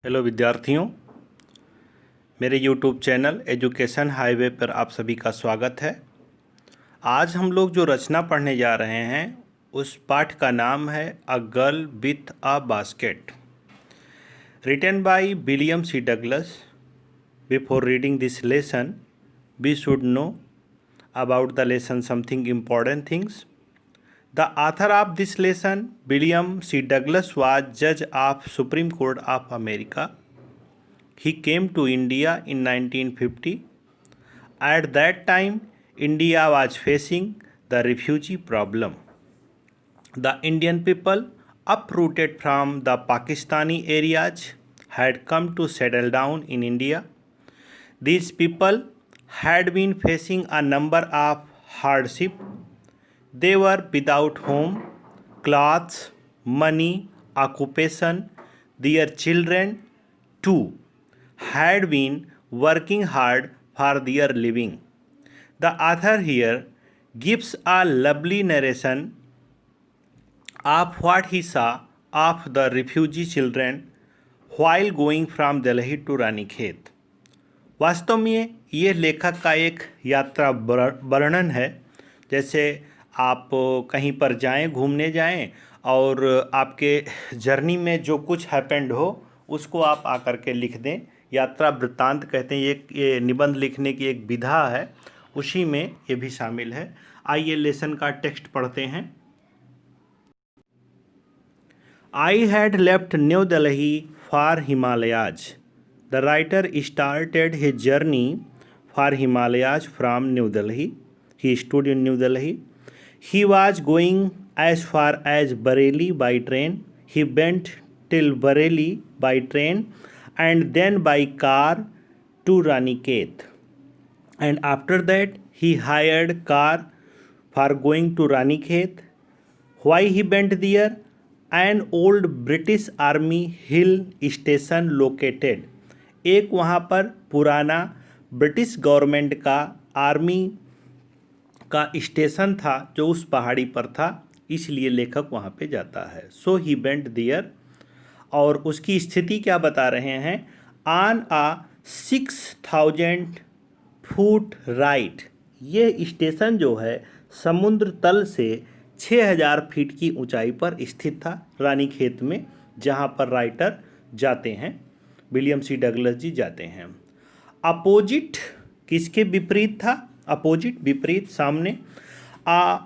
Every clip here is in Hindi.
हेलो विद्यार्थियों, मेरे यूट्यूब चैनल एजुकेशन हाईवे पर आप सभी का स्वागत है। आज हम लोग जो रचना पढ़ने जा रहे हैं उस पाठ का नाम है a girl with a basket, written by William C Douglas. Before reading this lesson we should know about the lesson something important things. The author of this lesson, William C. Douglas, was Judge of Supreme Court of America. He came to India in 1950. At that time, India was facing the refugee problem. The Indian people, uprooted from the Pakistani areas, had come to settle down in India. These people had been facing a number of hardships. They were without home, clothes, money, occupation. Their children, too, had been working hard for their living. The author here gives a lovely narration of what he saw of the refugee children while going from Delhi to Ranikhet. वास्तव में ये लेखक का एक यात्रा वर्णन है। जैसे आप कहीं पर जाएं, घूमने जाएं और आपके जर्नी में जो कुछ हैपेंड हो उसको आप आकर के लिख दें। यात्रा वृत्तांत कहते हैं। ये निबंध लिखने की एक विधा है, उसी में ये भी शामिल है। आइए लेसन का टेक्स्ट पढ़ते हैं। I had left new Delhi for Himalayas. The writer started his journey for Himalayas from New Delhi. He stood in New Delhi. He was going as far as Bareilly by train. He went till Bareilly by train and then by car to Ranikhet. And after that, he hired car for going to Ranikhet. Why he went there? An old British Army hill station located. एक वहाँ पर पुराना ब्रिटिश गवर्नमेंट का आर्मी का स्टेशन था जो उस पहाड़ी पर था, इसलिए लेखक वहाँ पे जाता है। सो ही वेंट देयर, और उसकी स्थिति क्या बता रहे हैं? On a 6000 foot right. ये स्टेशन जो है समुद्र तल से 6000 फीट की ऊंचाई पर स्थित था, रानीखेत में, जहाँ पर राइटर जाते हैं, विलियम सी डगलस जी जाते हैं। अपोजिट किसके विपरीत था? अपोजिट विपरीत, सामने। आ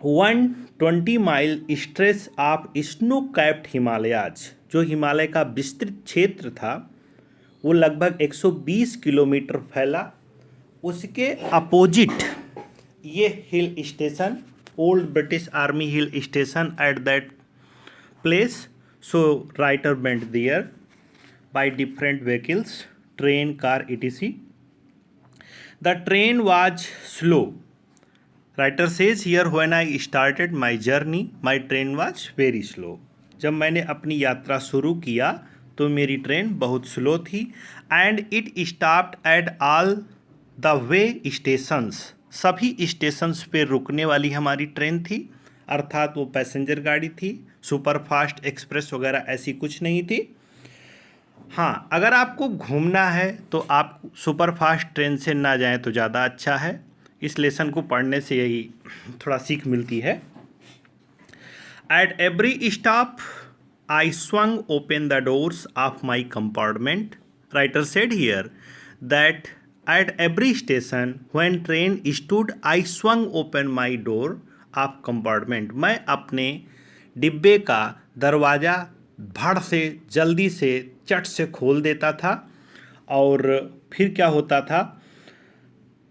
120 mile stretch of snow capped Himalayas, जो हिमालय का विस्तृत क्षेत्र था वो लगभग 120 किलोमीटर फैला। उसके अपोजिट ये hill station, old British army hill station at that place. So writer went there by different vehicles, train, car, etc. The train was slow. Writer says here, when I started my journey, my train was very slow. जब मैंने अपनी यात्रा शुरू किया तो मेरी ट्रेन बहुत स्लो थी। And it stopped at all the way stations. सभी स्टेशंस पे रुकने वाली हमारी ट्रेन थी, अर्थात वो पैसेंजर गाड़ी थी, सुपरफास्ट एक्सप्रेस वगैरह ऐसी कुछ नहीं थी। हाँ, अगर आपको घूमना है तो आप सुपरफास्ट ट्रेन से ना जाएं तो ज़्यादा अच्छा है। इस लेसन को पढ़ने से यही थोड़ा सीख मिलती है। At every stop I swung open the doors of my compartment. Writer said here that at every station when train stood I swung open my door of compartment. मैं अपने डिब्बे का दरवाज़ा भड़ से, जल्दी से, चट से खोल देता था। और फिर क्या होता था?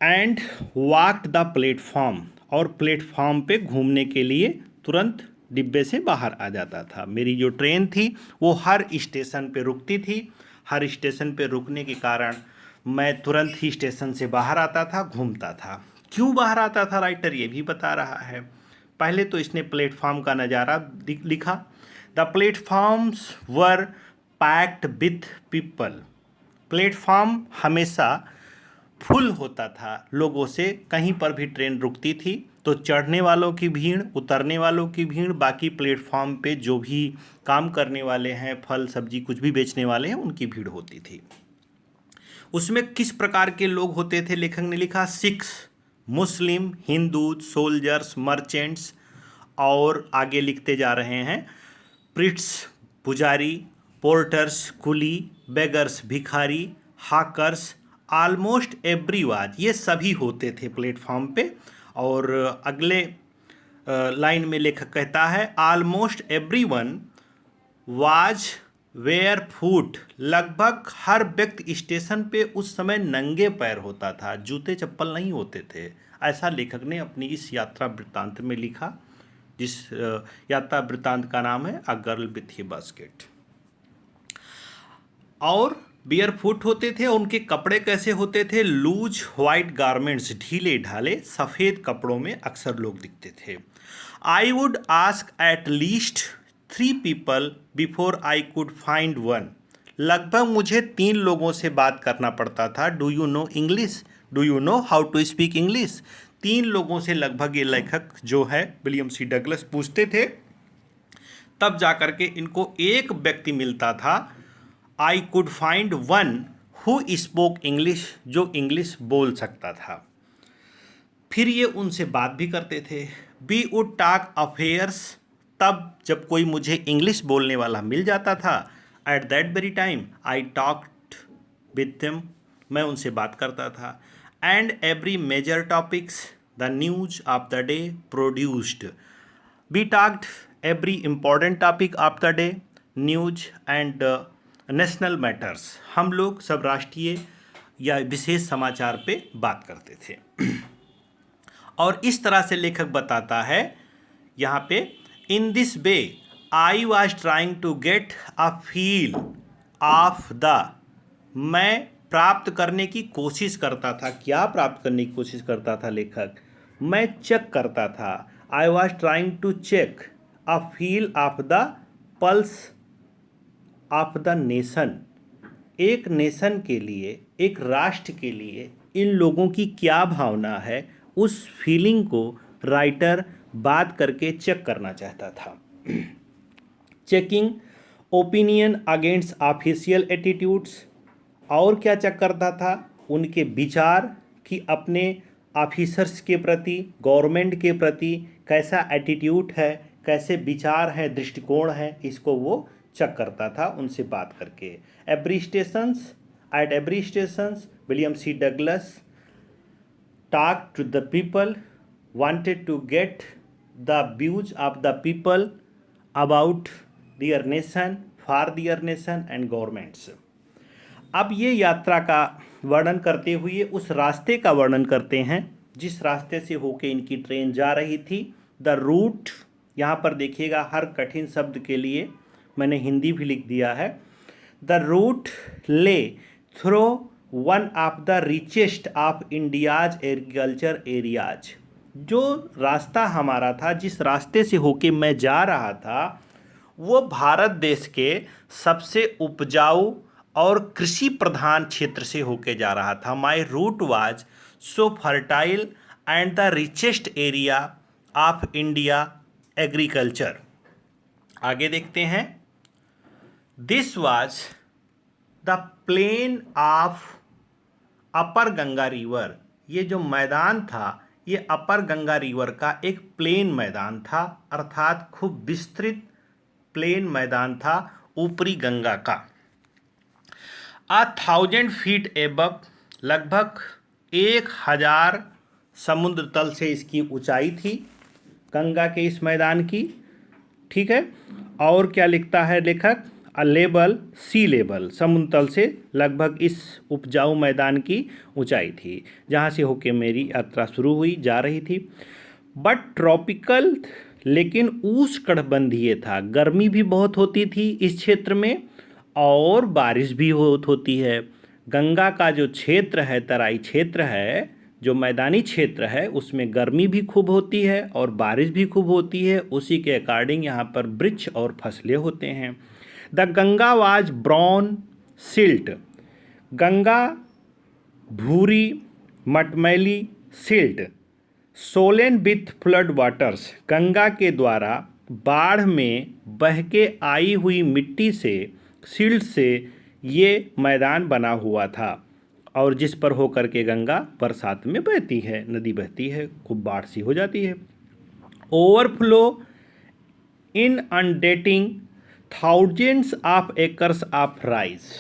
एंड वॉकड द प्लेटफॉर्म, और प्लेटफॉर्म पे घूमने के लिए तुरंत डिब्बे से बाहर आ जाता था। मेरी जो ट्रेन थी वो हर स्टेशन पे रुकती थी। हर स्टेशन पे रुकने के कारण मैं तुरंत ही स्टेशन से बाहर आता था, घूमता था। क्यों बाहर आता था राइटर ये भी बता रहा है। पहले तो इसने प्लेटफॉर्म का नज़ारा लिखा। The platforms were packed with people. Platform हमेशा फुल होता था लोगों से। कहीं पर भी ट्रेन रुकती थी तो चढ़ने वालों की भीड़, उतरने वालों की भीड़, बाकी प्लेटफॉर्म पे जो भी काम करने वाले हैं, फल सब्जी कुछ भी बेचने वाले हैं, उनकी भीड़ होती थी। उसमें किस प्रकार के लोग होते थे? लेखक ने लिखा सिख्स, मुस्लिम, हिंदू, सोल्जर्स, मर्चेंट्स, और आगे लिखते जा रहे हैं प्रिट्स, पुजारी, पोर्टर्स, कुली, बेगर्स, भिखारी, हाकर्स, ऑलमोस्ट एवरीवन, ये सभी होते थे प्लेटफॉर्म पे। और अगले लाइन में लेखक कहता है ऑलमोस्ट एवरीवन वाज वेयर फूट, लगभग हर व्यक्ति स्टेशन पे उस समय नंगे पैर होता था, जूते चप्पल नहीं होते थे। ऐसा लेखक ने अपनी इस यात्रा वृत्तांत में लिखा, जिस यात्रा वृत्तांत का नाम है a girl with A basket. और बियर फुट होते थे। उनके कपड़े कैसे होते थे? लूज व्हाइट गारमेंट्स, ढीले ढाले सफ़ेद कपड़ों में अक्सर लोग दिखते थे। I would ask at least 3 people before I could find one, लगभग मुझे 3 लोगों से बात करना पड़ता था। Do you know English, do you know how to speak English, 3 लोगों से लगभग ये लेखक जो है विलियम सी डगलस पूछते थे, तब जाकर के इनको एक व्यक्ति मिलता था, आई could find one who spoke English, जो इंग्लिश बोल सकता था। फिर ये उनसे बात भी करते थे। वी वुड टॉक अफेयर्स, तब जब कोई मुझे इंग्लिश बोलने वाला मिल जाता था, at that very time I talked with them, मैं उनसे बात करता था। And every major topics the news of the day produced, we talked every important topic of the day, news and national matters, हम लोग सब राष्ट्रीय या विशेष समाचार पे बात करते थे। और इस तरह से लेखक बताता है यहाँ पे, in this way I was trying to get a feel of the, मैं प्राप्त करने की कोशिश करता था। क्या प्राप्त करने की कोशिश करता था लेखक? मैं चेक करता था। I was trying to check a feel of the pulse of the nation, एक नेशन के लिए, एक राष्ट्र के लिए इन लोगों की क्या भावना है, उस फीलिंग को राइटर बात करके चेक करना चाहता था। Checking opinion against official attitudes, और क्या चेक करता था? उनके विचार कि अपने ऑफिसर्स के प्रति, गवर्नमेंट के प्रति कैसा एटीट्यूड है, कैसे विचार है, दृष्टिकोण है, इसको वो चेक करता था उनसे बात करके। Every stations, at every stations William C Douglas talked to the people, wanted to get the views of the people about their nation, for their nation and governments। अब ये यात्रा का वर्णन करते हुए उस रास्ते का वर्णन करते हैं जिस रास्ते से होके इनकी ट्रेन जा रही थी। द रूट, यहाँ पर देखिएगा हर कठिन शब्द के लिए मैंने हिंदी भी लिख दिया है। The route lay through one of the richest of India's agriculture areas, जो रास्ता हमारा था, जिस रास्ते से होके मैं जा रहा था, वो भारत देश के सबसे उपजाऊ और कृषि प्रधान क्षेत्र से होके जा रहा था। My route was so fertile and the richest area of India agriculture. आगे देखते हैं। This was the plain of upper Ganga river, ये जो मैदान था ये अपर गंगा रिवर का एक प्लेन मैदान था, अर्थात खूब विस्तृत प्लेन मैदान था ऊपरी गंगा का। 1000 फीट एबव, लगभग 1000 समुद्र तल से इसकी ऊंचाई थी गंगा के इस मैदान की। ठीक है, और क्या लिखता है लेखक? अ लेवल, सी लेवल, समुद्र तल से लगभग इस उपजाऊ मैदान की ऊंचाई थी जहाँ से होके मेरी यात्रा शुरू हुई, जा रही थी। बट ट्रॉपिकल, लेकिन उष्णकटिबंधीय था, गर्मी भी बहुत होती थी इस क्षेत्र में और बारिश भी होती है। गंगा का जो क्षेत्र है, तराई क्षेत्र है, जो मैदानी क्षेत्र है, उसमें गर्मी भी खूब होती है और बारिश भी खूब होती है। उसी के अकॉर्डिंग यहाँ पर वृक्ष और फसलें होते हैं। The Ganga was brown silt, Ganga भूरी मटमैली silt, swollen with flood waters, Ganga के द्वारा बाढ़ में बह के आई हुई मिट्टी से, सिल्ट से ये मैदान बना हुआ था और जिस पर होकर के गंगा बरसात में बहती है, नदी बहती है, खूब बाढ़ सी हो जाती है। Overflow in inundating thousands of acres of rice,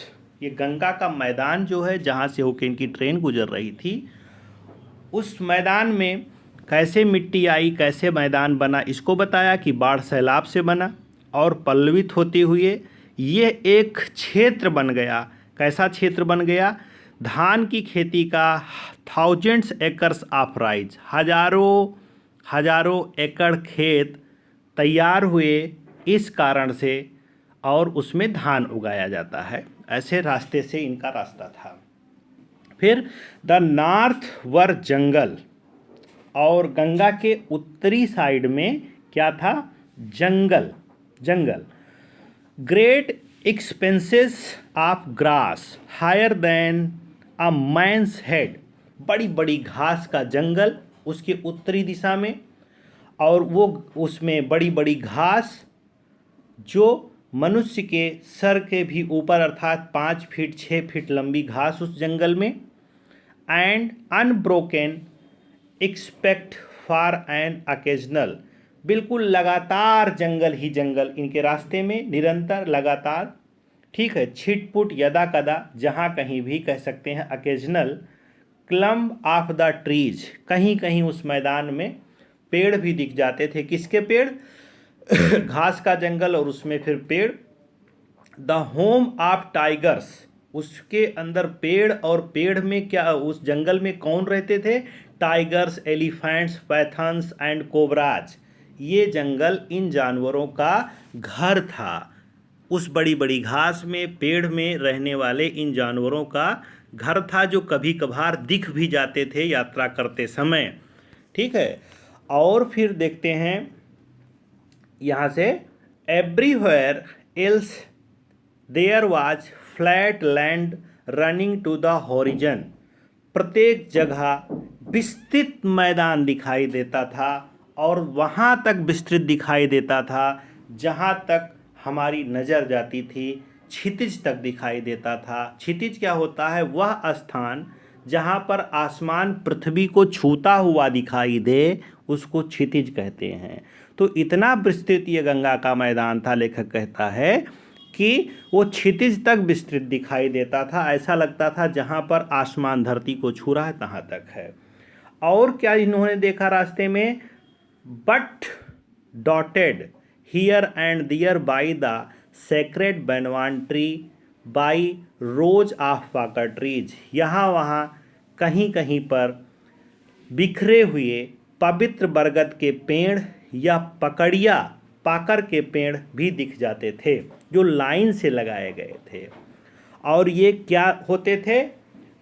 ये गंगा का मैदान जो है जहाँ से होकर इनकी ट्रेन गुजर रही थी, उस मैदान में कैसे मिट्टी आई, कैसे मैदान बना, इसको बताया कि बाढ़ सैलाब से बना और पल्लवित होते हुए ये एक क्षेत्र बन गया। कैसा क्षेत्र बन गया? धान की खेती का थाउजेंड्स एकर्स ऑफ राइस, हजारों एकड़ खेत तैयार हुए इस कारण से, और उसमें धान उगाया जाता है। ऐसे रास्ते से इनका रास्ता था। फिर द नॉर्थ वर जंगल, और गंगा के उत्तरी साइड में क्या था? जंगल। Great expanses of grass higher than a man's head, बड़ी बड़ी घास का जंगल उसके उत्तरी दिशा में, और वो उसमें बड़ी बड़ी घास जो मनुष्य के सर के भी ऊपर, अर्थात 5 फीट 6 फीट लंबी घास उस जंगल में। And unbroken except for an occasional, बिल्कुल लगातार जंगल ही जंगल इनके रास्ते में, निरंतर लगातार, ठीक है, छिटपुट यदा कदा, जहाँ कहीं भी कह सकते हैं अकेजनल क्लम्ब ऑफ द ट्रीज, कहीं कहीं उस मैदान में पेड़ भी दिख जाते थे। किसके पेड़? घास का जंगल और उसमें फिर पेड़। द होम ऑफ टाइगर्स, उसके अंदर पेड़, और पेड़ में क्या, उस जंगल में कौन रहते थे? टाइगर्स, एलिफेंट्स, पैथन्स एंड कोबराज, ये जंगल इन जानवरों का घर था। उस बड़ी बड़ी घास में, पेड़ में रहने वाले इन जानवरों का घर था, जो कभी कभार दिख भी जाते थे यात्रा करते समय, ठीक है। और फिर देखते हैं यहाँ से, everywhere else there was flat land running to the horizon, प्रत्येक जगह विस्तृत मैदान दिखाई देता था, और वहाँ तक विस्तृत दिखाई देता था जहाँ तक हमारी नज़र जाती थी, क्षितिज तक दिखाई देता था। क्षितिज क्या होता है? वह स्थान जहाँ पर आसमान पृथ्वी को छूता हुआ दिखाई दे, उसको क्षितिज कहते हैं। तो इतना विस्तृत ये गंगा का मैदान था, लेखक कहता है कि वो क्षितिज तक विस्तृत दिखाई देता था, ऐसा लगता था जहाँ पर आसमान धरती को छू रहा है तहाँ तक है। और क्या इन्होंने देखा रास्ते में? But dotted here and there by the sacred banyan tree by rows of pakar trees, यहाँ वहाँ कहीं कहीं पर बिखरे हुए पवित्र बरगद के पेड़ या पकड़िया, पाकर के पेड़ भी दिख जाते थे, जो लाइन से लगाए गए थे। और ये क्या होते थे?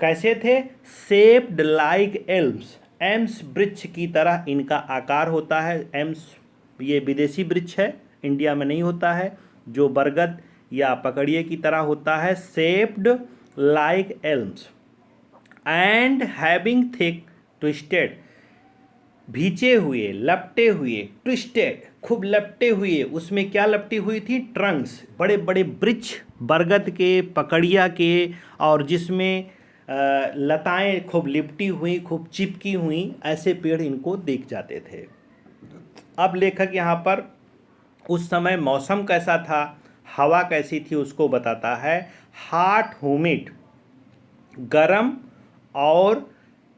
कैसे थे? शेप्ड लाइक एल्म्स, एम्स वृक्ष की तरह इनका आकार होता है। एम्स ये विदेशी वृक्ष है, इंडिया में नहीं होता है, जो बरगद या पकड़िए की तरह होता है। Shaped like elms and having thick twisted, भीचे हुए, लपटे हुए, ट्विस्टेड, खूब लपटे हुए, उसमें क्या लपटी हुई थी? ट्रंक्स, बड़े बड़े वृक्ष बरगद के, पकड़िया के, और जिसमें लताएं खूब लिपटी हुई, खूब चिपकी हुई, ऐसे पेड़ इनको दिख जाते थे। अब लेखक यहाँ पर उस समय मौसम कैसा था, हवा कैसी थी, उसको बताता है। हॉट ह्यूमिड, गरम और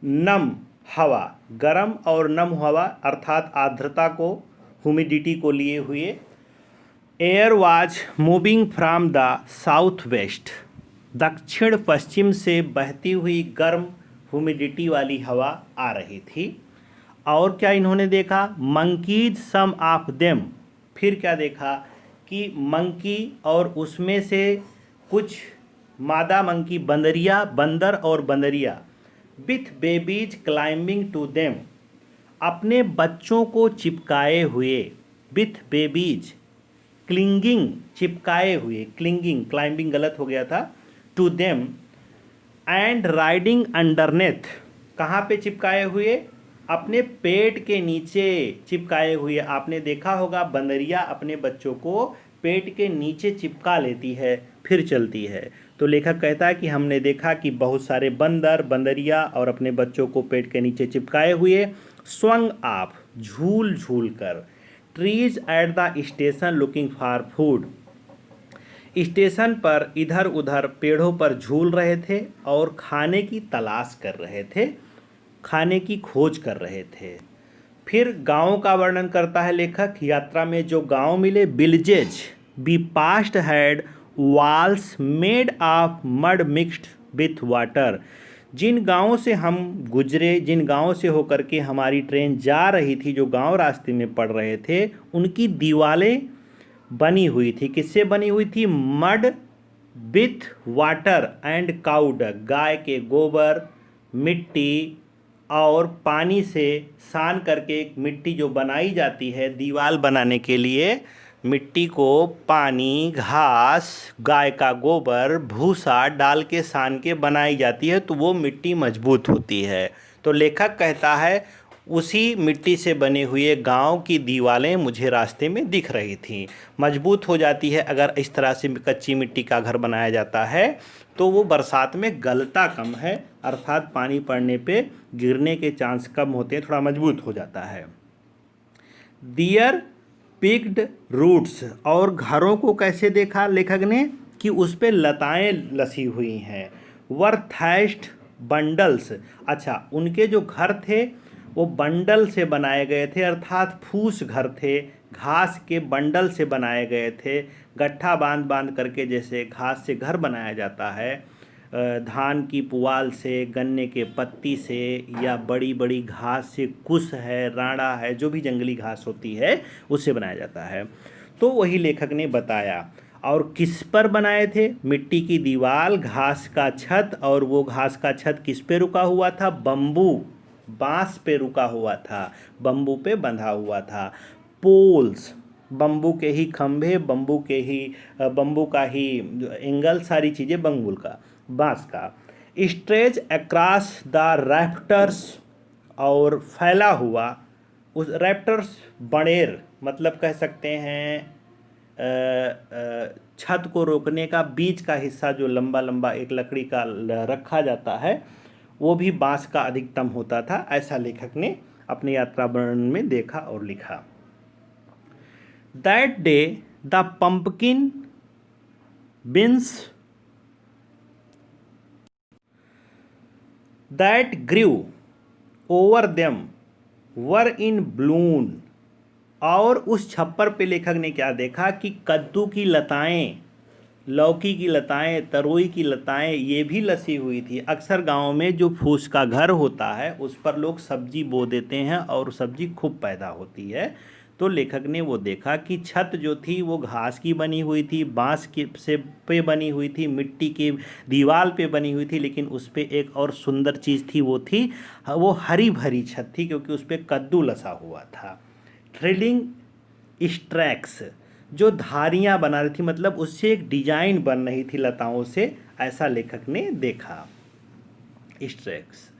नम हवा, गरम और नम हवा अर्थात आर्द्रता को, ह्यूमिडिटी को लिए हुए। Air was moving from the south west, दक्षिण पश्चिम से बहती हुई गर्म ह्यूमिडिटी वाली हवा आ रही थी। और क्या इन्होंने देखा? मंकीज सम ऑफ देम, फिर क्या देखा कि मंकी, और उसमें से कुछ मादा मंकी, बंदरिया, बंदर और बंदरिया, with babies climbing to them, अपने बच्चों को चिपकाए हुए, विथ बेबीज, क्लिंगिंग, चिपकाए हुए, क्लिंगिंग, क्लाइंबिंग गलत हो गया था, to them, and riding underneath, कहाँ पे चिपकाए हुए? अपने पेट के नीचे चिपकाए हुए। आपने देखा होगा बंदरिया अपने बच्चों को पेट के नीचे चिपका लेती है फिर चलती है। तो लेखक कहता है कि हमने देखा कि बहुत सारे बंदर बंदरिया और अपने बच्चों को पेट के नीचे चिपकाए हुए स्वंग आप झूल झूल कर trees eight the station looking for food. Station पर इधर उधर पेड़ों पर झूल रहे थे और खाने की तलाश कर रहे थे, खाने की खोज कर रहे थे। फिर गाँव का वर्णन करता है लेखक। यात्रा में जो गांव मिले, villages we passed had walls made of mud mixed with water. जिन गांवों से हम गुजरे, जिन गांवों से होकर के हमारी ट्रेन जा रही थी, जो गांव रास्ते में पड़ रहे थे, उनकी दीवारें बनी हुई थी। किससे बनी हुई थी? Mud with water and cow dung, गाय के गोबर, मिट्टी और पानी से सान करके एक मिट्टी जो बनाई जाती है दीवार बनाने के लिए, मिट्टी को पानी, घास, गाय का गोबर, भूसा डाल के सान के बनाई जाती है, तो वो मिट्टी मजबूत होती है। तो लेखक कहता है उसी मिट्टी से बने हुए गांव की दीवारें मुझे रास्ते में दिख रही थी। मजबूत हो जाती है अगर इस तरह से कच्ची मिट्टी का घर बनाया जाता है, तो वो बरसात में गलता कम है, अर्थात पानी पड़ने पे गिरने के चांस कम होते हैं, थोड़ा मजबूत हो जाता है। दियर पिक्ड रूट्स, और घरों को कैसे देखा लेखक ने कि उस पे लताएं लसी हुई हैं। वर थैस्ट बंडल्स, अच्छा उनके जो घर थे वो बंडल से बनाए गए थे, अर्थात फूस घर थे, घास के बंडल से बनाए गए थे। गट्ठा बांध बांध करके जैसे घास से घर बनाया जाता है, धान की पुआल से, गन्ने के पत्ती से, या बड़ी बड़ी घास से, कुश है, राड़ा है, जो भी जंगली घास होती है उससे बनाया जाता है। तो वही लेखक ने बताया। और किस पर बनाए थे? मिट्टी की दीवार, घास का छत, और वो घास का छत किस पे रुका हुआ था? बम्बू, बांस पे रुका हुआ था, बम्बू पे बंधा हुआ था। पोल्स, बम्बू के ही खंभे, बम्बू का ही एंगल, सारी चीज़ें बम्बू का, बांस का। स्ट्रेच अक्रॉस द रैफ्टर्स, और फैला हुआ उस रैफ्टर्स, बड़ेर मतलब कह सकते हैं छत को रोकने का बीच का हिस्सा जो लंबा लंबा एक लकड़ी का रखा जाता है, वो भी बांस का अधिकतम होता था। ऐसा लेखक ने अपने यात्रा वर्णन में देखा और लिखा। That day the pumpkin beans that grew over them were in bloom, और उस छप्पर पे लेखक ने क्या देखा कि कद्दू की लताएं, लौकी की लताएं, तरोई की लताएं, ये भी लसी हुई थी। अक्सर गांव में जो फूस का घर होता है उस पर लोग सब्जी बो देते हैं और सब्जी खूब पैदा होती है। तो लेखक ने वो देखा कि छत जो थी वो घास की बनी हुई थी, बांस के से पे बनी हुई थी, मिट्टी की दीवार पे बनी हुई थी, लेकिन उस पर एक और सुंदर चीज़ थी, वो थी वो हरी भरी छत थी, क्योंकि उस पर कद्दू लसा हुआ था। थ्रिलिंग स्ट्रैक्स, जो धारियां बना रही थी, मतलब उससे एक डिजाइन बन रही थी लताओं से, ऐसा लेखक ने देखा। स्ट्रैक्स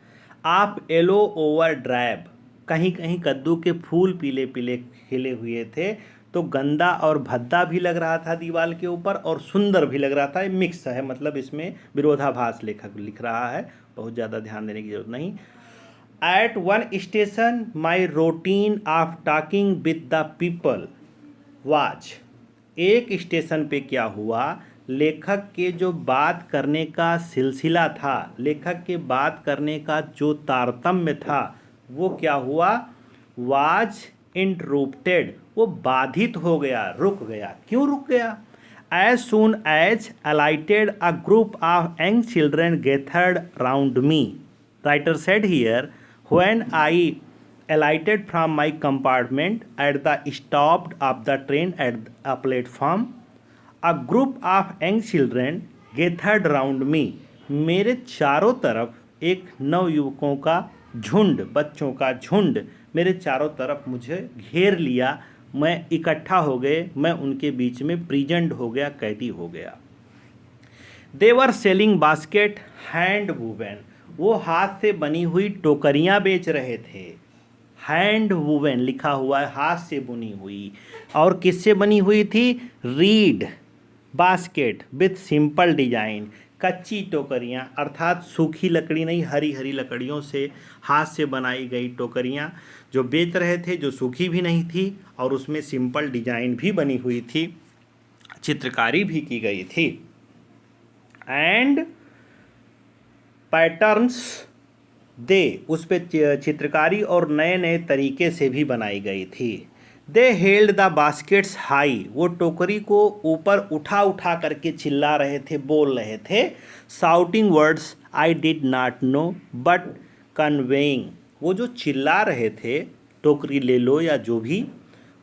आप येलो ओवर ड्राइब, कहीं कहीं कद्दू के फूल पीले पीले खिले हुए थे, तो गंदा और भद्दा भी लग रहा था दीवार के ऊपर और सुंदर भी लग रहा था। मिक्स है, मतलब इसमें विरोधाभास लेखक लिख रहा है, बहुत ज़्यादा ध्यान देने की जरूरत नहीं। At one station my routine of talking with the people was, एक स्टेशन पे क्या हुआ, लेखक के जो बात करने का सिलसिला था, लेखक के बात करने का जो तारतम्य था, वो क्या हुआ? वाज इंटरप्टेड, वो बाधित हो गया, रुक गया। क्यों रुक गया? As soon as alighted a group of young children gathered round me, writer said here, when I alighted from my compartment at the stop of the train at a platform, a group of young children gathered round me, मेरे चारों तरफ एक नवयुवकों का झुंड, बच्चों का झुंड मेरे चारों तरफ मुझे घेर लिया, मैं इकट्ठा हो गए, मैं उनके बीच में प्रेजेंट हो गया, कैदी हो गया। देवर सेलिंग बास्केट हैंड वूवेन, वो हाथ से बनी हुई टोकरियां बेच रहे थे। हैंड वुवन लिखा हुआ है, हाथ से बुनी हुई। और किससे बनी हुई थी? Read basket with simple design, कच्ची टोकरियाँ अर्थात सूखी लकड़ी नहीं, हरी हरी लकड़ियों से हाथ से बनाई गई टोकरियाँ जो बेच रहे थे, जो सूखी भी नहीं थी और उसमें सिंपल डिजाइन भी बनी हुई थी, चित्रकारी भी की गई थी। एंड पैटर्न्स दे, उस पर चित्रकारी और नए नए तरीके से भी बनाई गई थी। दे हेल्ड द बास्केट्स हाई, वो टोकरी को ऊपर उठा उठा करके चिल्ला रहे थे, बोल रहे थे। Shouting words I did not know but conveying, वो जो चिल्ला रहे थे टोकरी ले लो या जो भी,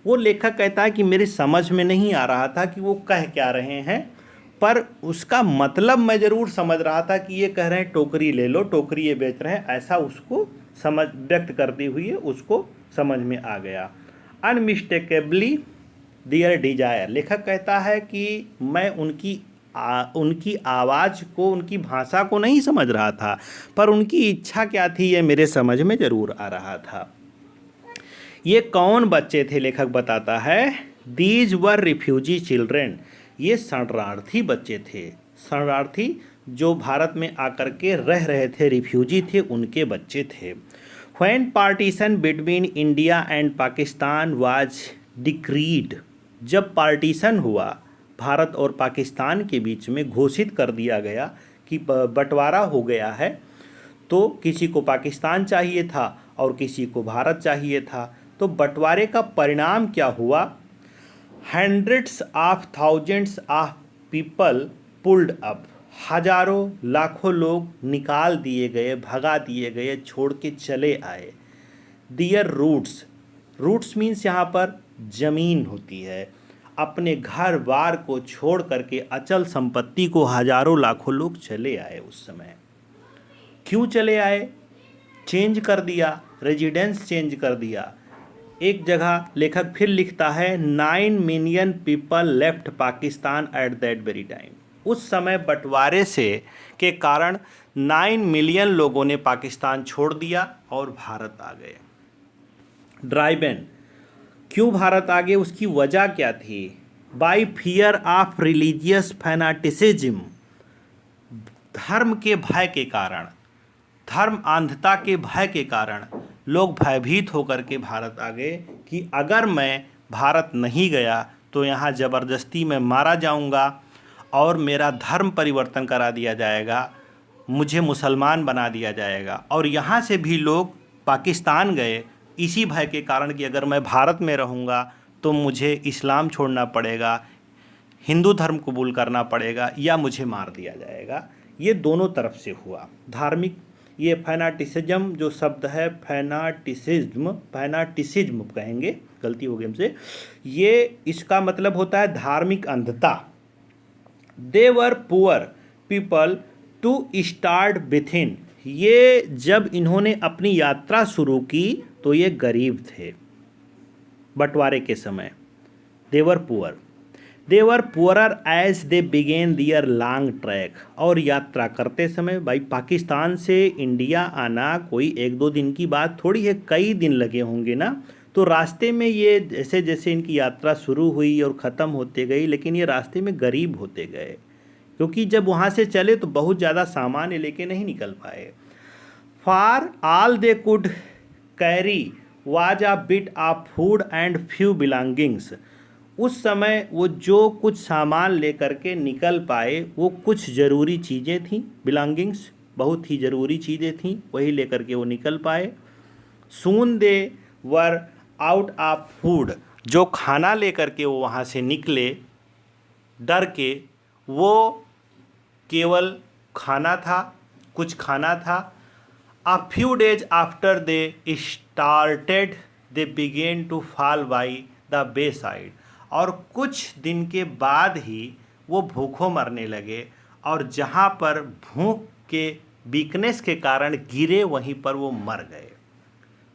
वो लेखक कहता है कि मेरी समझ में नहीं आ रहा था कि वो कह क्या रहे हैं, पर उसका मतलब मैं ज़रूर समझ रहा था कि ये कह रहे हैं टोकरी ले लो, टोकरी ये बेच रहे हैं, ऐसा उसको समझ व्यक्त करते हुए उसको समझ में आ गया। अनमिस्टेकेबली दियर डिजायर, लेखक कहता है कि मैं उनकी आवाज़ को, उनकी भाषा को नहीं समझ रहा था, पर उनकी इच्छा क्या थी ये मेरे समझ में ज़रूर आ रहा था। ये कौन बच्चे थे? लेखक बताता है दीज वर रिफ्यूजी चिल्ड्रेन, ये शरणार्थी बच्चे थे। शरणार्थी जो भारत में आकर के रह रहे थे, रिफ्यूजी थे, उनके बच्चे थे। When partition between India and Pakistan was decreed, जब पार्टीशन हुआ भारत और पाकिस्तान के बीच में, घोषित कर दिया गया कि बंटवारा हो गया है, तो किसी को पाकिस्तान चाहिए था और किसी को भारत चाहिए था। तो बंटवारे का परिणाम क्या हुआ? Hundreds of thousands of people pulled up, हजारों लाखों लोग निकाल दिए गए, भगा दिए गए, छोड़ के चले आए। दियर रूट्स, रूट्स मीन्स यहाँ पर जमीन होती है। अपने घर बार को छोड़ करके, अचल संपत्ति को हजारों लाखों लोग चले आए उस समय। क्यों चले आए? चेंज कर दिया, रेजिडेंस चेंज कर दिया। एक जगह लेखक फिर लिखता है 9 million people left Pakistan eight that very time, उस समय बंटवारे से के कारण 9 मिलियन लोगों ने पाकिस्तान छोड़ दिया और भारत आ गए। ड्राइबन, क्यों भारत आ गए, उसकी वजह क्या थी? बाई फियर ऑफ रिलीजियस फैनाटिसिज्म, धर्म के भय के कारण, धर्म अंधता के भय के कारण लोग भयभीत होकर के भारत आ गए कि अगर मैं भारत नहीं गया तो यहाँ ज़बरदस्ती मैं मारा जाऊँगा और मेरा धर्म परिवर्तन करा दिया जाएगा, मुझे मुसलमान बना दिया जाएगा। और यहाँ से भी लोग पाकिस्तान गए इसी भय के कारण कि अगर मैं भारत में रहूँगा तो मुझे इस्लाम छोड़ना पड़ेगा, हिंदू धर्म कबूल करना पड़ेगा या मुझे मार दिया जाएगा। ये दोनों तरफ से हुआ। धार्मिक, ये फैनाटिसिज्म जो शब्द है, फैनाटिसिज्म कहेंगे, गलती हो गई हमसे, ये इसका मतलब होता है धार्मिक अंधता। They were poor people to start with in, ये जब इन्होंने अपनी यात्रा शुरू की तो ये गरीब थे बंटवारे के समय। They were poorer as they began their long trek, और यात्रा करते समय, भाई पाकिस्तान से इंडिया आना कोई 1-2 दिन की बात थोड़ी है, कई दिन लगे होंगे ना। तो रास्ते में ये जैसे जैसे इनकी यात्रा शुरू हुई और ख़त्म होते गई, लेकिन ये रास्ते में गरीब होते गए, क्योंकि जब वहाँ से चले तो बहुत ज़्यादा सामान लेके नहीं निकल पाए। For all they could carry was a bit of food and few belongings, उस समय वो जो कुछ सामान लेकर के निकल पाए वो कुछ ज़रूरी चीज़ें थीं, बिलोंगिंग्स बहुत ही ज़रूरी चीज़ें थीं, वही लेकर के वो निकल पाए। सून दे वर आउट ऑफ फूड, जो खाना लेकर के वो वहाँ से निकले डर के, वो केवल खाना था, कुछ खाना था। A few days after they started, they began to fall by the wayside, और कुछ दिन के बाद ही वो भूखों मरने लगे, और जहाँ पर भूख के वीकनेस के कारण गिरे वहीं पर वो मर गए।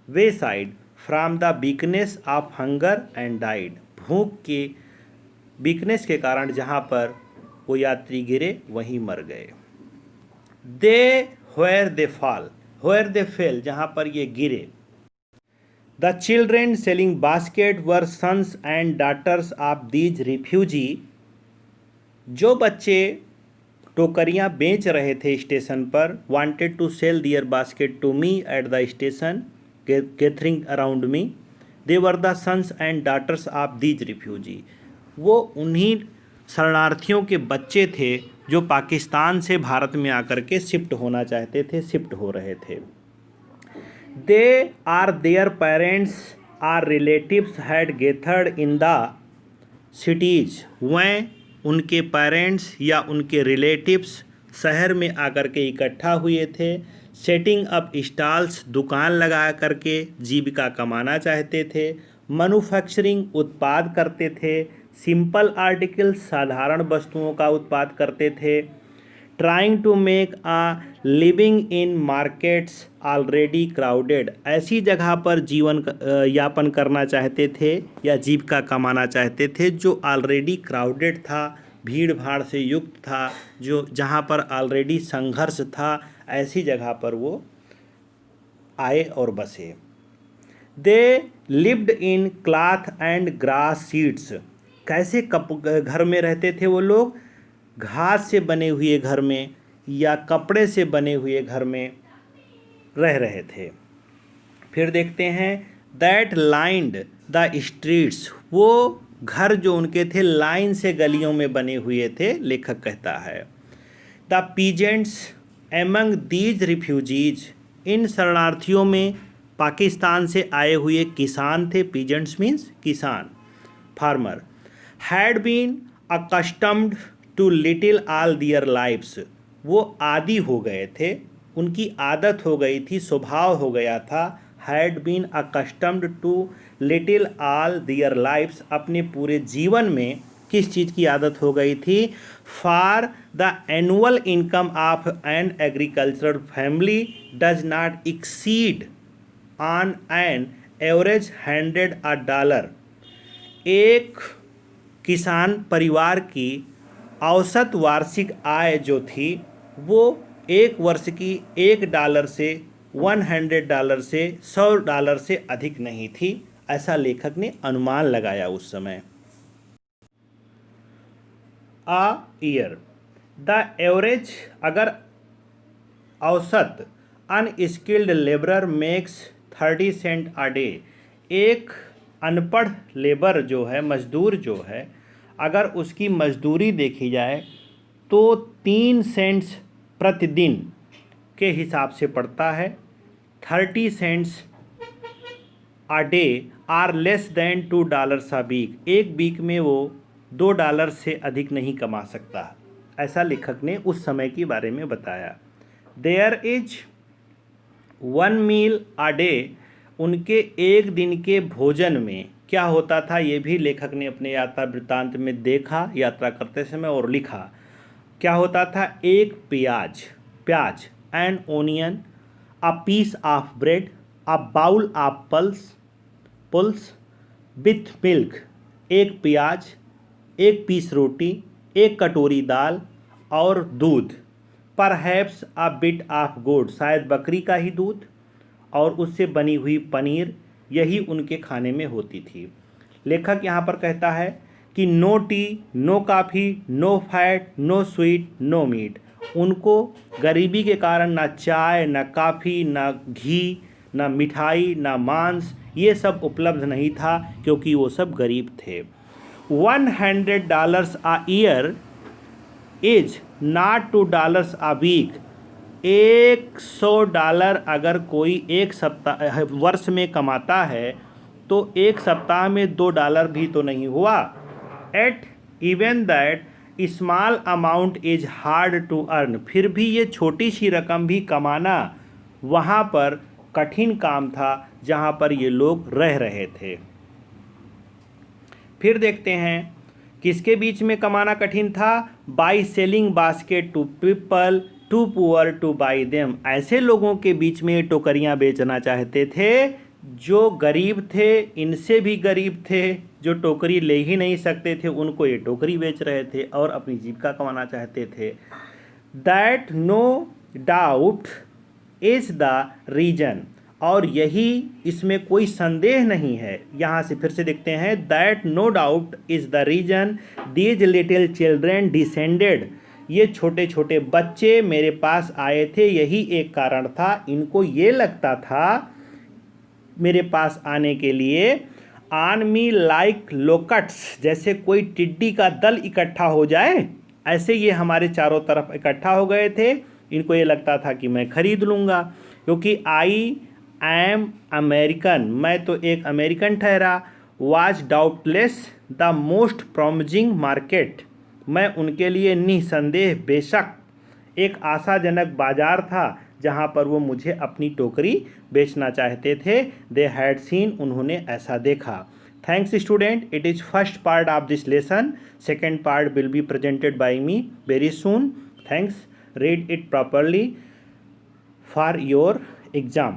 Wayside from the weakness of hunger and died, भूख के वीकनेस के कारण जहाँ पर वो यात्री गिरे वहीं मर गए। They where they fall, where they fell, जहाँ पर ये गिरे, the children selling baskets were sons and daughters of these refugee. जो बच्चे टोकरियाँ बेच रहे थे स्टेशन पर, wanted to sell their baskets to me at the station gathering around me, they were the sons and daughters of these refugee. वो उन्हीं शरणार्थियों के बच्चे थे जो पाकिस्तान से भारत में आकर के शिफ्ट होना चाहते थे, शिफ्ट हो रहे थे। They are their parents or relatives had gathered in the cities. वह उनके पेरेंट्स या उनके रिलेटिव्स शहर में आकर के इकट्ठा हुए थे। सेटिंग अप स्टॉल्स, दुकान लगा करके जीविका कमाना चाहते थे। मैन्युफैक्चरिंग, उत्पाद करते थे। सिंपल आर्टिकल्स, साधारण वस्तुओं का उत्पाद करते थे। Trying to make a living in markets already crowded, ऐसी जगह पर जीवन यापन करना चाहते थे या जीविका कमाना चाहते थे जो ऑलरेडी क्राउडेड था, भीड़ भाड़ से युक्त था, जो जहाँ पर ऑलरेडी संघर्ष था, ऐसी जगह पर वो आए और बसे। They lived in cloth and grass seeds. कैसे घर में रहते थे वो लोग? घास से बने हुए घर में या कपड़े से बने हुए घर में रह रहे थे। फिर देखते हैं दैट लाइंड द स्ट्रीट्स। वो घर जो उनके थे लाइन से गलियों में बने हुए थे, लेखक कहता है। The peasants among these refugees, इन शरणार्थियों में पाकिस्तान से आए हुए किसान थे। पीजेंट्स मीन्स किसान, farmer. Had been accustomed to little all their lives, वो आदी हो गए थे, उनकी आदत हो गई थी, स्वभाव हो गया था। Had been accustomed to little all their lives, अपने पूरे जीवन में किस चीज़ की आदत हो गई थी? For the annual income of an agricultural family does not exceed on an average $100। एक किसान परिवार की औसत वार्षिक आय जो थी वो एक वर्ष की $1 से $100 से $100 से अधिक नहीं थी, ऐसा लेखक ने अनुमान लगाया उस समय। अ ईयर, द एवरेज, अगर औसत unskilled labourer makes 30 sent a day, एक अनपढ़ लेबर जो है, मजदूर जो है, अगर उसकी मजदूरी देखी जाए तो 3 सेंट्स प्रतिदिन के हिसाब से पड़ता है। 30 cents a day are less than $2 a week, एक वीक में वो $2 से अधिक नहीं कमा सकता, ऐसा लेखक ने उस समय के बारे में बताया। There is 1 meal a day, उनके एक दिन के भोजन में क्या होता था ये भी लेखक ने अपने यात्रा वृत्तांत में देखा यात्रा करते समय और लिखा। क्या होता था? एक प्याज, an onion, a piece of bread, a bowl of pulse with milk, एक प्याज, एक पीस रोटी, एक कटोरी दाल और दूध। Perhaps a bit of goat, शायद बकरी का ही दूध और उससे बनी हुई पनीर, यही उनके खाने में होती थी। लेखक यहाँ पर कहता है कि no tea, no coffee, no fat, no sweet, no meat. उनको गरीबी के कारण ना चाय, ना कॉफ़ी, ना घी, ना मिठाई, ना मांस, ये सब उपलब्ध नहीं था क्योंकि वो सब गरीब थे। $100 a year is not $2 a week, $100 अगर कोई एक सप्ताह वर्ष में कमाता है तो एक सप्ताह में $2 भी तो नहीं हुआ। Yet even that small amount is hard to earn, फिर भी ये छोटी सी रकम भी कमाना वहाँ पर कठिन काम था जहाँ पर ये लोग रह रहे थे। फिर देखते हैं किसके बीच में कमाना कठिन था? By selling basket to people too poor to buy them, ऐसे लोगों के बीच में टोकरियां बेचना चाहते थे जो गरीब थे, इनसे भी गरीब थे, जो टोकरी ले ही नहीं सकते थे, उनको ये टोकरी बेच रहे थे और अपनी जीविका कमाना चाहते थे। That no doubt is the reason, और यही इसमें कोई संदेह नहीं है। यहाँ से फिर से देखते हैं, that no doubt is the reason these little children descended, ये छोटे छोटे बच्चे मेरे पास आए थे, यही एक कारण था। इनको ये लगता था मेरे पास आने के लिए, ऑन मी लाइक लोकट्स, जैसे कोई टिड्डी का दल इकट्ठा हो जाए, ऐसे ये हमारे चारों तरफ इकट्ठा हो गए थे। इनको ये लगता था कि मैं खरीद लूँगा, क्योंकि आई एम अमेरिकन, मैं तो एक अमेरिकन ठहरा। Was doubtless the most promising market, मैं उनके लिए निसंदेह बेशक एक आशाजनक बाजार था जहाँ पर वो मुझे अपनी टोकरी बेचना चाहते थे। दे हैड सीन, उन्होंने ऐसा देखा। Thanks student, it is first part of this lesson, second part will be presented by me very soon. Thanks, read it properly for your exam.